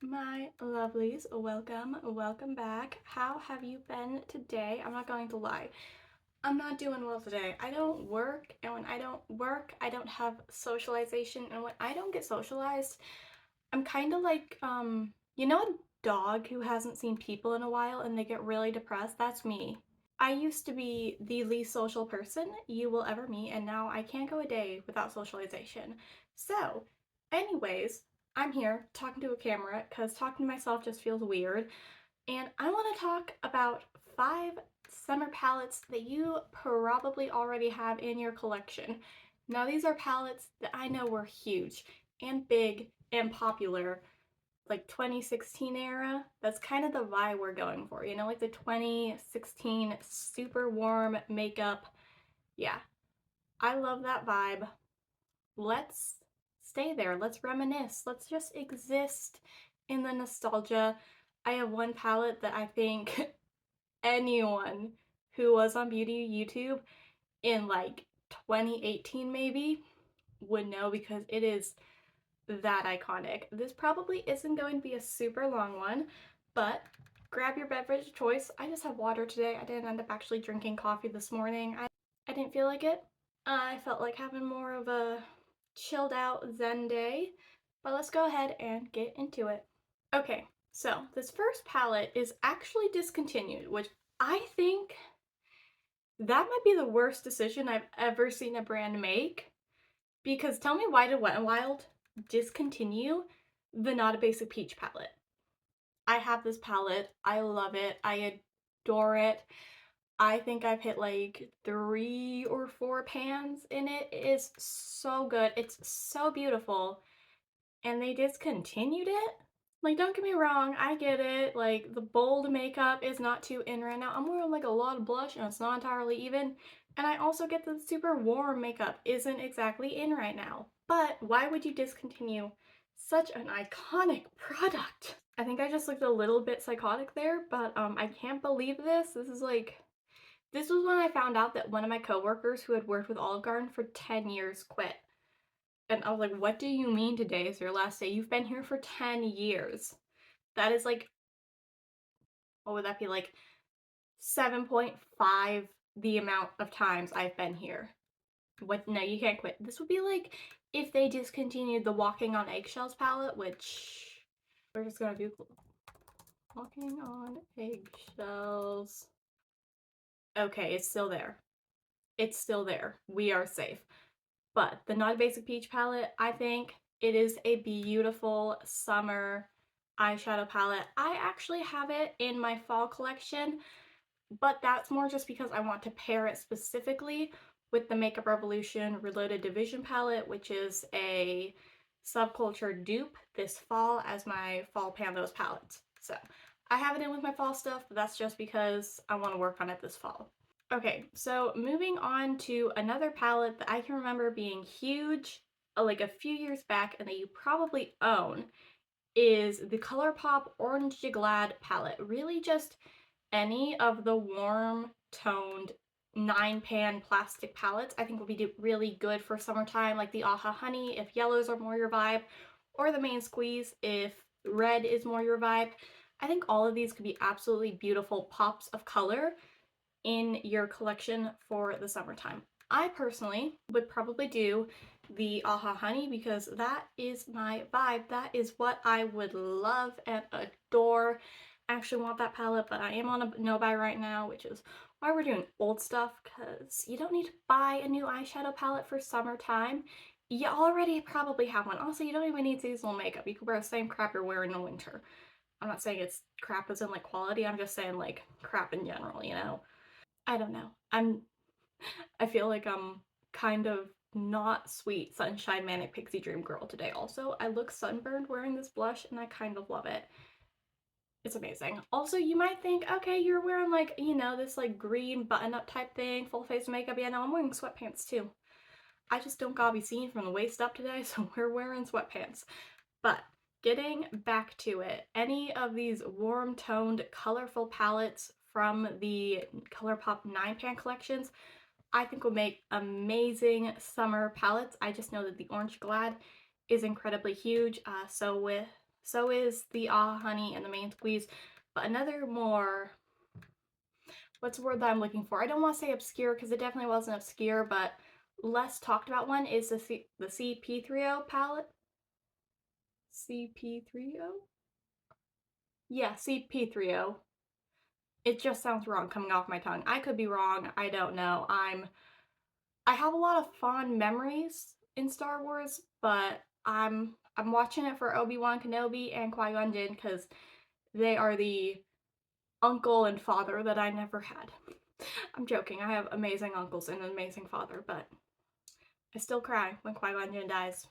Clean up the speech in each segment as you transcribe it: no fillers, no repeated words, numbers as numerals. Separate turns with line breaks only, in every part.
my lovelies. Welcome back. How have you been today? I'm not going to lie. I'm not doing well today. I don't work, and when I don't work, I don't have socialization, and when I don't get socialized, I'm kind of like, a dog who hasn't seen people in a while and they get really depressed? That's me. I used to be the least social person you will ever meet, and now I can't go a day without socialization. So, anyways, I'm here talking to a camera because talking to myself just feels weird, and I want to talk about 5 summer palettes that you probably already have in your collection. Now, these are palettes that I know were huge and big and popular like 2016 era. That's kind of the vibe we're going for, like the 2016 super warm makeup. Yeah, I love that vibe. Let's stay there. Let's reminisce. Let's just exist in the nostalgia. I have one palette that I think anyone who was on beauty YouTube in like 2018 maybe would know because it is that iconic. This probably isn't going to be a super long one, but grab your beverage of choice. I just have water today. I didn't end up actually drinking coffee this morning. I didn't feel like it. I felt like having more of a chilled out zen day, but let's go ahead and get into it. Okay, so this first palette is actually discontinued, which I think that might be the worst decision I've ever seen a brand make. Because tell me, why did Wet n Wild discontinue the Not a Basic Peach palette? I have this palette. I love it. I adore it. I think I've hit like 3 or 4 pans in it. It is so good. It's so beautiful. And they discontinued it? Like, don't get me wrong, I get it. Like, the bold makeup is not too in right now. I'm wearing like a lot of blush and it's not entirely even. And I also get the super warm makeup isn't exactly in right now. But why would you discontinue such an iconic product? I think I just looked a little bit psychotic there, but I can't believe this. This was when I found out that one of my coworkers who had worked with Olive Garden for 10 years quit. And I was like, what do you mean today is your last day? You've been here for 10 years. That is like, what would that be, like 7.5 the amount of times I've been here. What? No, you can't quit. This would be like if they discontinued the Walking on Eggshells palette, which we're just gonna Google. Walking on Eggshells. Okay, it's still there. It's still there. We are safe. But the Not a Basic Peach palette, I think it is a beautiful summer eyeshadow palette. I actually have it in my fall collection, but that's more just because I want to pair it specifically with the Makeup Revolution Reloaded Division palette, which is a Subculture dupe this fall as my fall Pandos palettes. So I have it in with my fall stuff, but that's just because I want to work on it this fall. Okay, so moving on to another palette that I can remember being huge like a few years back and that you probably own is the ColourPop Orange Ya Glad palette. Really just any of the warm toned 9-pan plastic palettes I think will be really good for summertime, like the Aha Honey if yellows are more your vibe, or the Main Squeeze if red is more your vibe. I think all of these could be absolutely beautiful pops of color in your collection for the summertime. I personally would probably do the Aha Honey because that is my vibe. That is what I would love and adore. I actually want that palette, but I am on a no-buy right now, which is why we're doing old stuff, because you don't need to buy a new eyeshadow palette for summertime. You already probably have one. Also, you don't even need seasonal makeup. You can wear the same crap you're wearing in winter. I'm not saying it's crap as in like quality, I'm just saying like crap in general, you know? I don't know. I feel like I'm kind of not sweet sunshine manic pixie dream girl today also. I look sunburned wearing this blush and I kind of love it. It's amazing. Also, you might think, okay, you're wearing like, this like green button-up type thing, full face makeup. Yeah, no, I'm wearing sweatpants too. I just don't gotta be seen from the waist up today, so we're wearing sweatpants. But getting back to it, any of these warm-toned, colorful palettes from the ColourPop 9-pan collections I think will make amazing summer palettes. I just know that the Orange Glad is incredibly huge, so So is the Ah Honey and the Main Squeeze. But another more, what's the word that I'm looking for? I don't want to say obscure because it definitely wasn't obscure, but less talked about one is the CP30 palette. CP30? Yeah, CP30. It just sounds wrong coming off my tongue. I could be wrong. I don't know. I have a lot of fond memories in Star Wars, but I'm watching it for Obi-Wan Kenobi and Qui-Gon Jinn because they are the uncle and father that I never had. I'm joking. I have amazing uncles and an amazing father, but I still cry when Qui-Gon Jinn dies.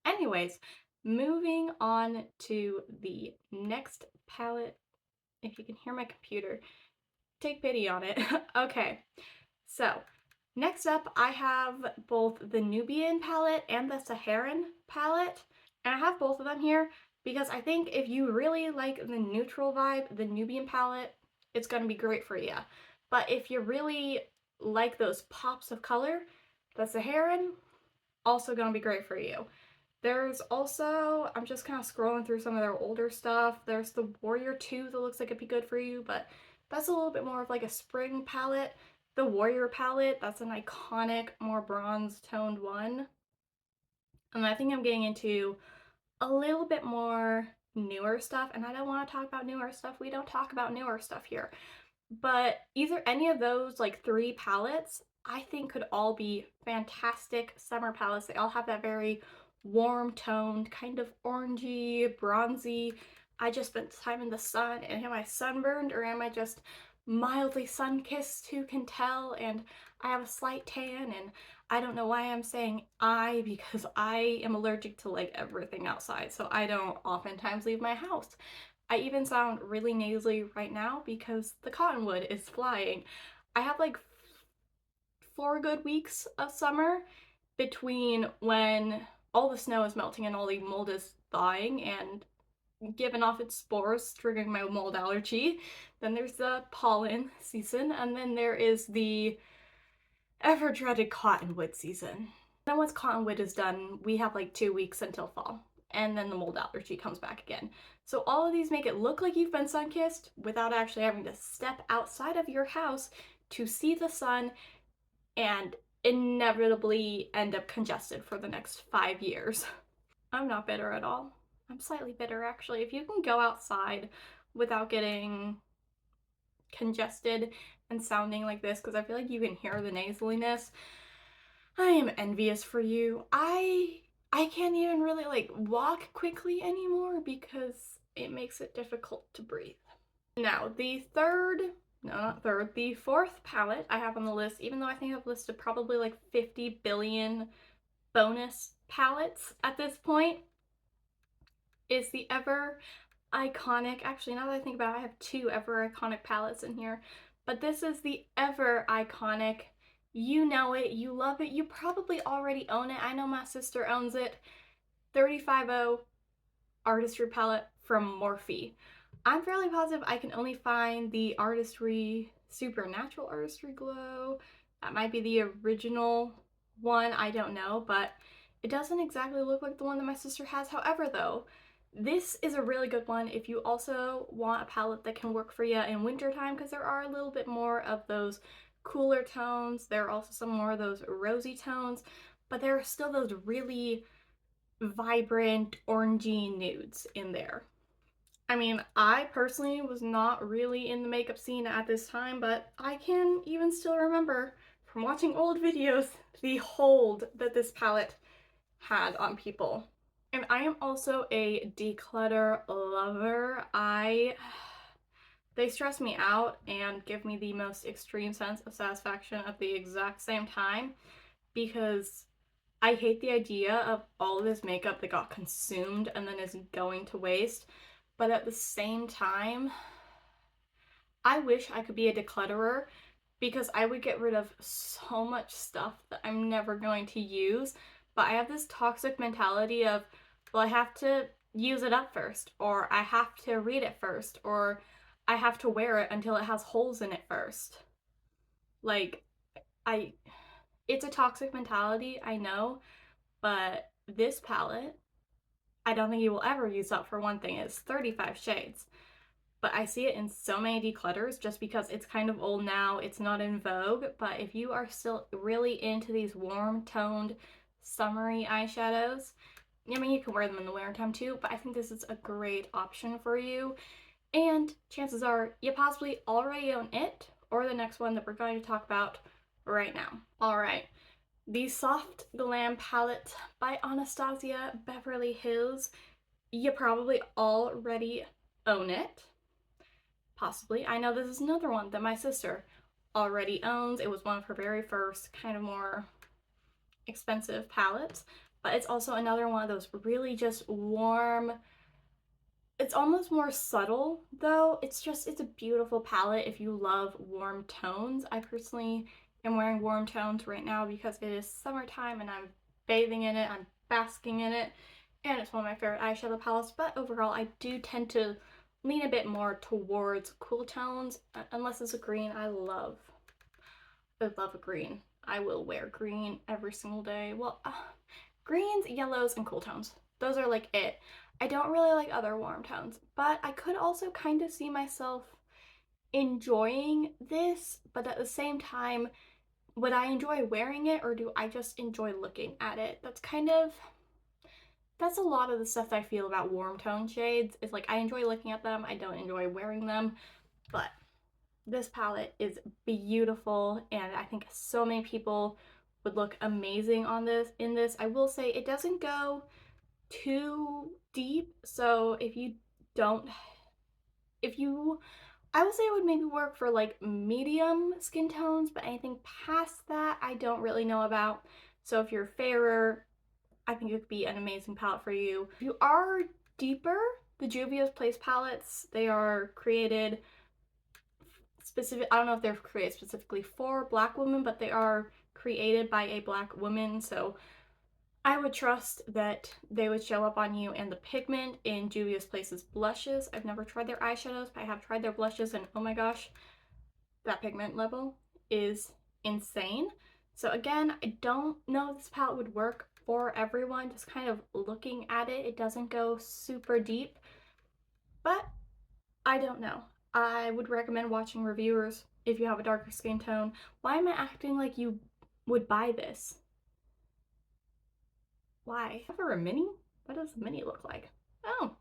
Anyways, moving on to the next palette. If you can hear my computer, take pity on it. Okay, so next up I have both the Nubian palette and the Saharan palette, and I have both of them here because I think if you really like the neutral vibe, the Nubian palette, it's going to be great for you. But if you really like those pops of color, the Saharan, also going to be great for you. There's also, I'm just kind of scrolling through some of their older stuff. There's the Warrior 2 that looks like it'd be good for you, but that's a little bit more of like a spring palette. The Warrior palette, that's an iconic, more bronze toned one. And I think I'm getting into a little bit more newer stuff, and I don't want to talk about newer stuff. We don't talk about newer stuff here. But either any of those like three palettes, I think could all be fantastic summer palettes. They all have that very warm toned, kind of orangey, bronzy. I just spent time in the sun, and am I sunburned or am I just mildly sun-kissed? Who can tell? And I have a slight tan, and I don't know why I'm saying I, because I am allergic to like everything outside, so I don't oftentimes leave my house. I even sound really nasally right now because the cottonwood is flying. I have like 4 good weeks of summer between when all the snow is melting and all the mold is thawing and giving off its spores, triggering my mold allergy. Then there's the pollen season, and then there is the ever dreaded cottonwood season. Then once cottonwood is done, we have like 2 weeks until fall, and then the mold allergy comes back again. So all of these make it look like you've been sun-kissed without actually having to step outside of your house to see the sun and inevitably end up congested for the next 5 years. I'm not bitter at all. I'm slightly bitter actually. If you can go outside without getting congested and sounding like this, because I feel like you can hear the nasaliness, I am envious for you. I can't even really like walk quickly anymore because it makes it difficult to breathe. Now, the fourth palette I have on the list, even though I think I've listed probably like 50 billion bonus palettes at this point, is the ever iconic, actually now that I think about it, I have 2 ever iconic palettes in here, but this is the ever iconic, you know it, you love it, you probably already own it, I know my sister owns it, 350 Artistry palette from Morphe. I'm fairly positive I can only find the Artistry Supernatural Artistry Glow. That might be the original one, I don't know, but it doesn't exactly look like the one that my sister has. However though, this is a really good one if you also want a palette that can work for you in wintertime, because there are a little bit more of those cooler tones. There are also some more of those rosy tones, but there are still those really vibrant orangey nudes in there. I mean, I personally was not really in the makeup scene at this time, but I can even still remember from watching old videos the hold that this palette had on people. And I am also a declutter lover. They stress me out and give me the most extreme sense of satisfaction at the exact same time, because I hate the idea of all of this makeup that got consumed and then is going to waste. But at the same time, I wish I could be a declutterer, because I would get rid of so much stuff that I'm never going to use. But I have this toxic mentality of, well, I have to use it up first, or I have to read it first, or I have to wear it until it has holes in it first. Like, it's a toxic mentality, I know, but this palette I don't think you will ever use up, for one thing. It's 35 shades. But I see it in so many declutters just because it's kind of old now. It's not in vogue. But if you are still really into these warm toned, summery eyeshadows, I mean, you can wear them in the winter time too, but I think this is a great option for you. And chances are you possibly already own it or the next one that we're going to talk about right now. All right. The Soft Glam Palette by Anastasia Beverly Hills. You probably already own it. Possibly. I know this is another one that my sister already owns. It was one of her very first kind of more expensive palettes, but it's also another one of those really just warm. It's almost more subtle though. It's a beautiful palette if you love warm tones. I personally am wearing warm tones right now because it is summertime and I'm bathing in it, I'm basking in it, and it's one of my favorite eyeshadow palettes, but overall I do tend to lean a bit more towards cool tones, unless it's a green. I love a green. I will wear green every single day. Well, greens, yellows, and cool tones. Those are like it. I don't really like other warm tones, but I could also kind of see myself enjoying this, but at the same time, would I enjoy wearing it or do I just enjoy looking at it? That's a lot of the stuff that I feel about warm tone shades. It's like I enjoy looking at them, I don't enjoy wearing them, but this palette is beautiful and I think so many people would look amazing on this. I will say it doesn't go too deep, so don't I would say it would maybe work for like medium skin tones, but anything past that I don't really know about. So if you're fairer, I think it would be an amazing palette for you. If you are deeper, the Juvia's Place palettes, they are created I don't know if they're created specifically for Black women, but they are created by a Black woman, so I would trust that they would show up on you. And the pigment in Juvia's Place's blushes, I've never tried their eyeshadows, but I have tried their blushes, and oh my gosh, that pigment level is insane. So again, I don't know if this palette would work for everyone. Just kind of looking at it, it doesn't go super deep, but I don't know. I would recommend watching reviewers if you have a darker skin tone. Why am I acting like you would buy this? Why? Ever a mini? What does a mini look like? Oh,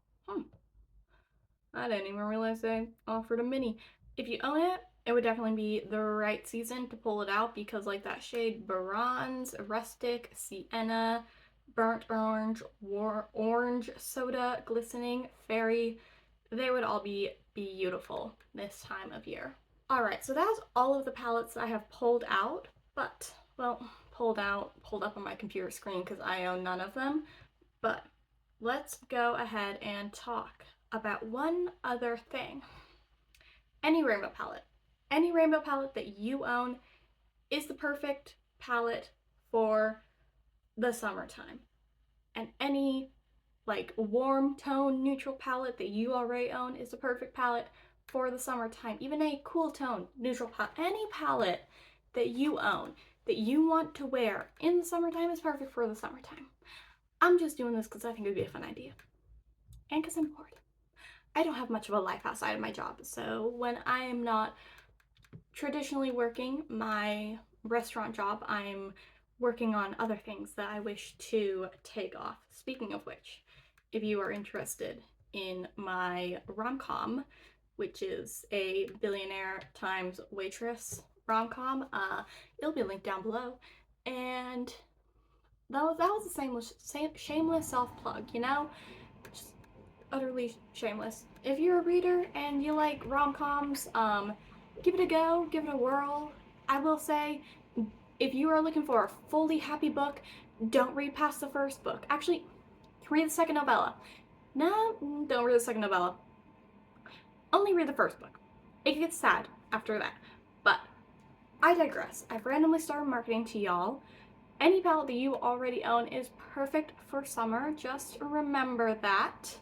I didn't even realize they offered a mini. If you own it, it would definitely be the right season to pull it out because like that shade Bronze, Rustic, Sienna, Burnt Orange, Orange Soda, Glistening, Fairy, they would all be beautiful this time of year. All right, so that's all of the palettes that I have pulled out, but, well, pulled up on my computer screen because I own none of them. But let's go ahead and talk about one other thing. Any rainbow palette that you own is the perfect palette for the summertime. And any like warm tone neutral palette that you already own is the perfect palette for the summertime. Even a cool tone neutral palette, any palette that you own that you want to wear in the summertime is perfect for the summertime. I'm just doing this because I think it would be a fun idea and because I'm bored. I don't have much of a life outside of my job, so when I am not traditionally working my restaurant job, I'm working on other things that I wish to take off. Speaking of which, if you are interested in my rom-com, which is a billionaire times waitress rom-com, it'll be linked down below. And that was a shameless self-plug, you know? Just utterly shameless. If you're a reader and you like rom-coms, give it a go, give it a whirl. I will say, if you are looking for a fully happy book, don't read past the first book. Actually, read the second novella. No, don't read the second novella. Only read the first book. It gets sad after that. But I digress. I've randomly started marketing to y'all. Any palette that you already own is perfect for summer. Just remember that.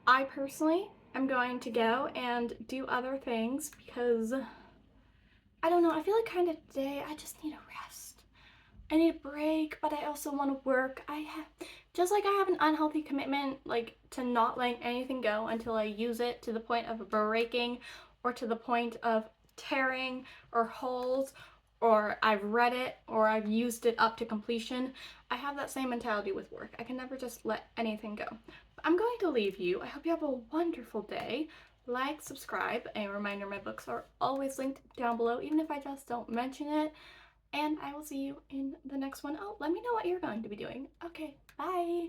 I personally am going to go and do other things because I don't know, I feel like kind of today I just need a rest. I need a break, but I also want to work. Just like I have an unhealthy commitment, like, to not letting anything go until I use it to the point of breaking or to the point of tearing or holes, or I've read it or I've used it up to completion. I have that same mentality with work. I can never just let anything go. But I'm going to leave you. I hope you have a wonderful day. Like, subscribe, and a reminder my books are always linked down below, even if I just don't mention it. And I will see you in the next one. Oh, let me know what you're going to be doing. Okay, bye.